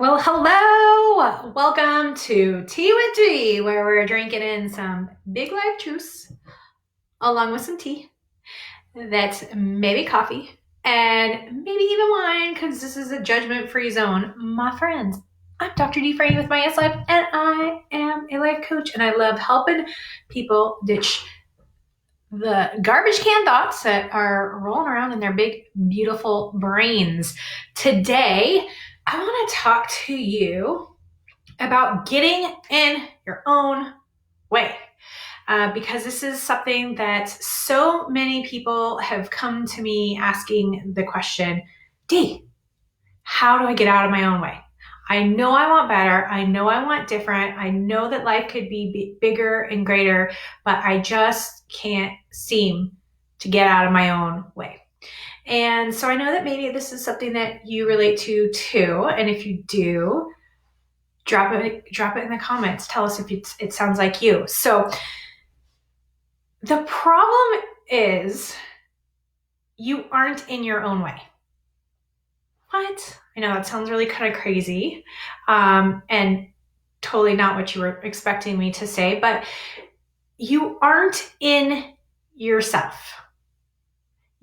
Well, hello! Welcome to Tea with G, where we're drinking in some big life juice along with some tea. That's maybe coffee and maybe even wine, because this is a judgment-free zone. My friends, I'm Dr. D for you with My Yes Life, and I am a life coach, and I love helping people ditch the garbage can thoughts that are rolling around in their big, beautiful brains. Today, I want to talk to you about getting in your own way. Because this is something that so many people have come to me asking the question, D, how do I get out of my own way? I know I want better. I know I want different. I know that life could be bigger and greater, but I just can't seem to get out of my own way. And so I know that maybe this is something that you relate to too. And if you do, drop it in the comments. Tell us if it sounds like you. So the problem is you aren't in your own way. What? I know that sounds really kind of crazy, and totally not what you were expecting me to say, but you aren't in yourself.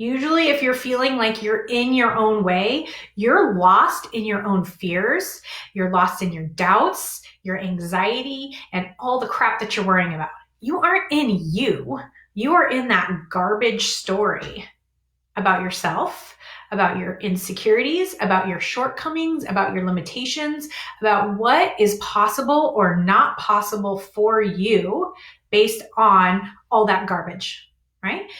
Usually, if you're feeling like you're in your own way, you're lost in your own fears, you're lost in your doubts, your anxiety, and all the crap that you're worrying about. You aren't in you. You are in that garbage story about yourself, about your insecurities, about your shortcomings, about your limitations, about what is possible or not possible for you based on all that garbage, right?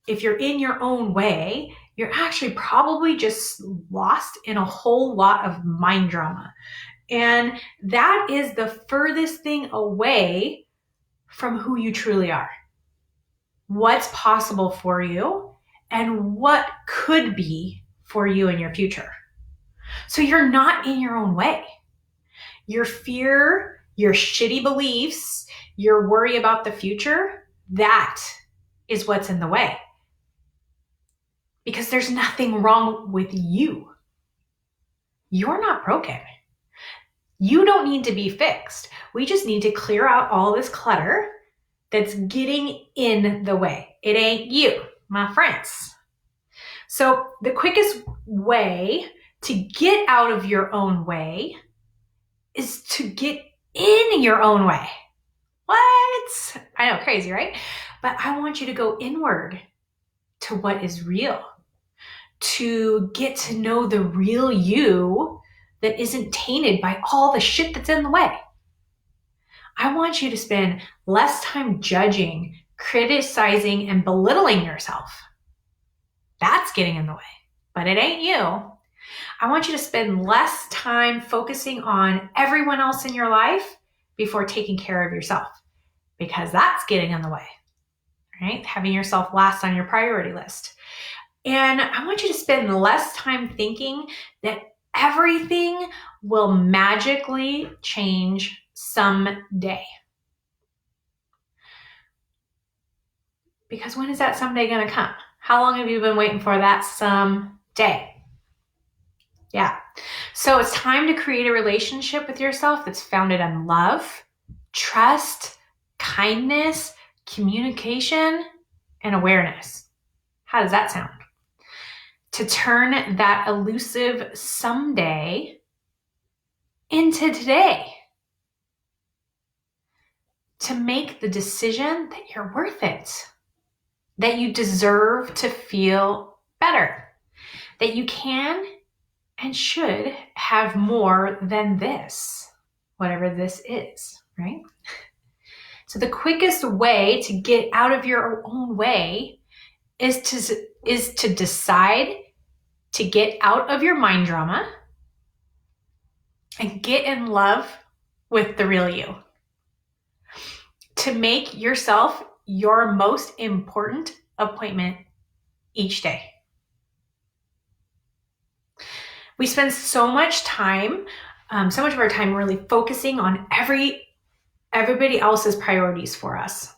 If you're in your own way, you're actually probably just lost in a whole lot of mind drama. And that is the furthest thing away from who you truly are. What's possible for you and what could be for you in your future. So you're not in your own way. Your fear, your shitty beliefs, your worry about the future, that is what's in the way. Because there's nothing wrong with you. You're not broken. You don't need to be fixed. We just need to clear out all this clutter that's getting in the way. It ain't you, my friends. So the quickest way to get out of your own way is to get in your own way. What? I know, crazy, right? But I want you to go inward to what is real, to get to know the real you that isn't tainted by all the shit that's in the way. I want you to spend less time judging, criticizing, and belittling yourself. That's getting in the way, but it ain't you. I want you to spend less time focusing on everyone else in your life before taking care of yourself, because that's getting in the way, right? Having yourself last on your priority list. And I want you to spend less time thinking that everything will magically change someday. Because when is that someday going to come? How long have you been waiting for that someday? Yeah. So it's time to create a relationship with yourself that's founded on love, trust, kindness, communication, and awareness. How does that sound? To turn that elusive someday into today. To make the decision that you're worth it, that you deserve to feel better, that you can and should have more than this, whatever this is, right? So the quickest way to get out of your own way is to decide to get out of your mind drama and get in love with the real you. To make yourself your most important appointment each day. We spend so much time, so much of our time really focusing on everybody else's priorities for us.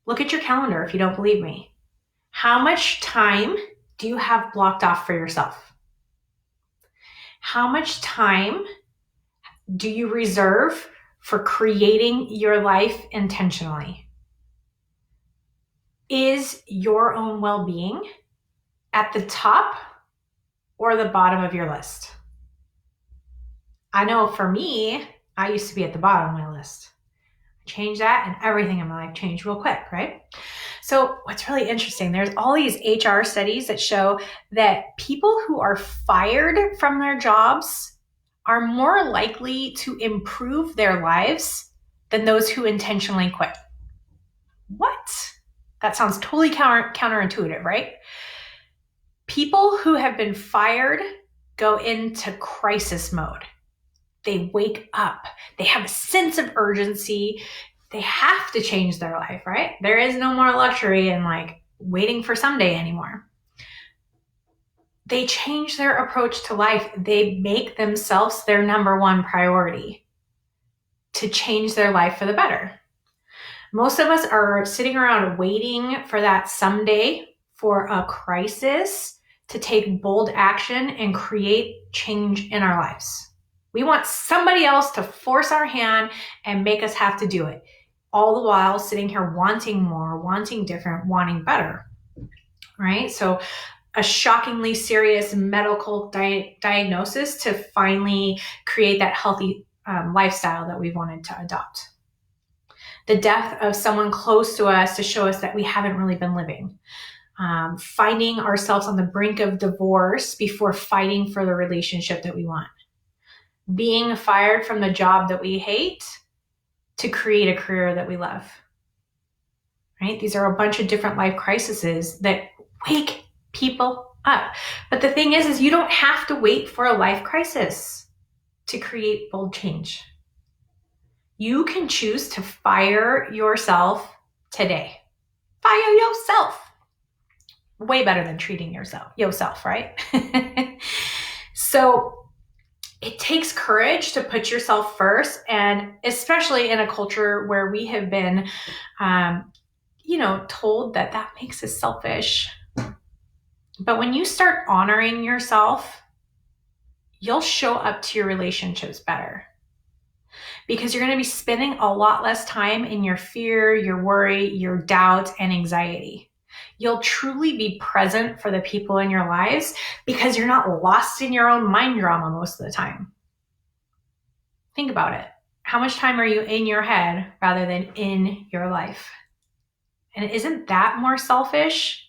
Look at your calendar if you don't believe me. How much time do you have blocked off for yourself? How much time do you reserve for creating your life intentionally? Is your own well-being at the top or the bottom of your list? I know for me, I used to be at the bottom of my list. Change that and everything in my life changed real quick, right? So what's really interesting, there's all these HR studies that show that people who are fired from their jobs are more likely to improve their lives than those who intentionally quit. What? That sounds totally counterintuitive, right? People who have been fired go into crisis mode. They wake up. They have a sense of urgency. They have to change their life, right? There is no more luxury in like waiting for someday anymore. They change their approach to life. They make themselves their number one priority to change their life for the better. Most of us are sitting around waiting for that someday, for a crisis, to take bold action and create change in our lives. We want somebody else to force our hand and make us have to do it, all the while sitting here wanting more, wanting different, wanting better, right? So a shockingly serious medical diagnosis to finally create that healthy lifestyle that we wanted to adopt. The death of someone close to us to show us that we haven't really been living. Finding ourselves on the brink of divorce before fighting for the relationship that we want. Being fired from the job that we hate to create a career that we love. Right? These are a bunch of different life crises that wake people up. But the thing is you don't have to wait for a life crisis to create bold change. You can choose to fire yourself today. Fire yourself. Way better than treating yourself, right? So it takes courage to put yourself first, and especially in a culture where we have been, told that that makes us selfish. But when you start honoring yourself, you'll show up to your relationships better. Because you're going to be spending a lot less time in your fear, your worry, your doubt, and anxiety. You'll truly be present for the people in your lives because you're not lost in your own mind drama most of the time. Think about it. How much time are you in your head rather than in your life? And isn't that more selfish?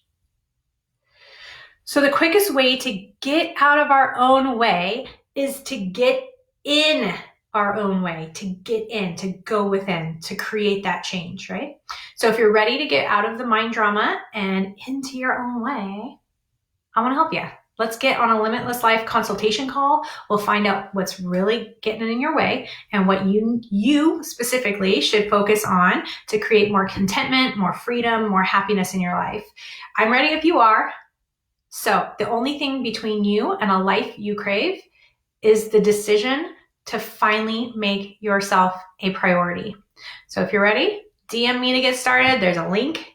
So the quickest way to get out of our own way is to get in our own way, to get in, to go within, to create that change, right? So if you're ready to get out of the mind drama and into your own way, I want to help you. Let's get on a Limitless Life consultation call. We'll find out what's really getting in your way and what you specifically should focus on to create more contentment, more freedom, more happiness in your life. I'm ready if you are. So the only thing between you and a life you crave is the decision to finally make yourself a priority. So if you're ready, DM me to get started. There's a link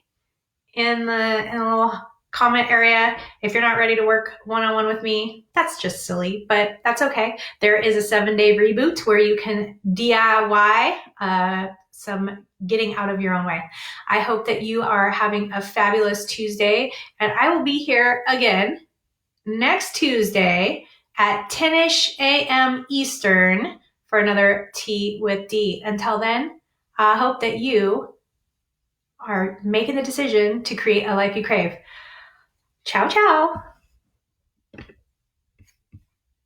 in the little comment area. If you're not ready to work one-on-one with me, that's just silly, but that's okay. There is a 7-day reboot where you can DIY some getting out of your own way. I hope that you are having a fabulous Tuesday, and I will be here again next Tuesday at 10-ish a.m. Eastern for another Tea with D. Until then, I hope that you are making the decision to create a life you crave. Ciao, ciao.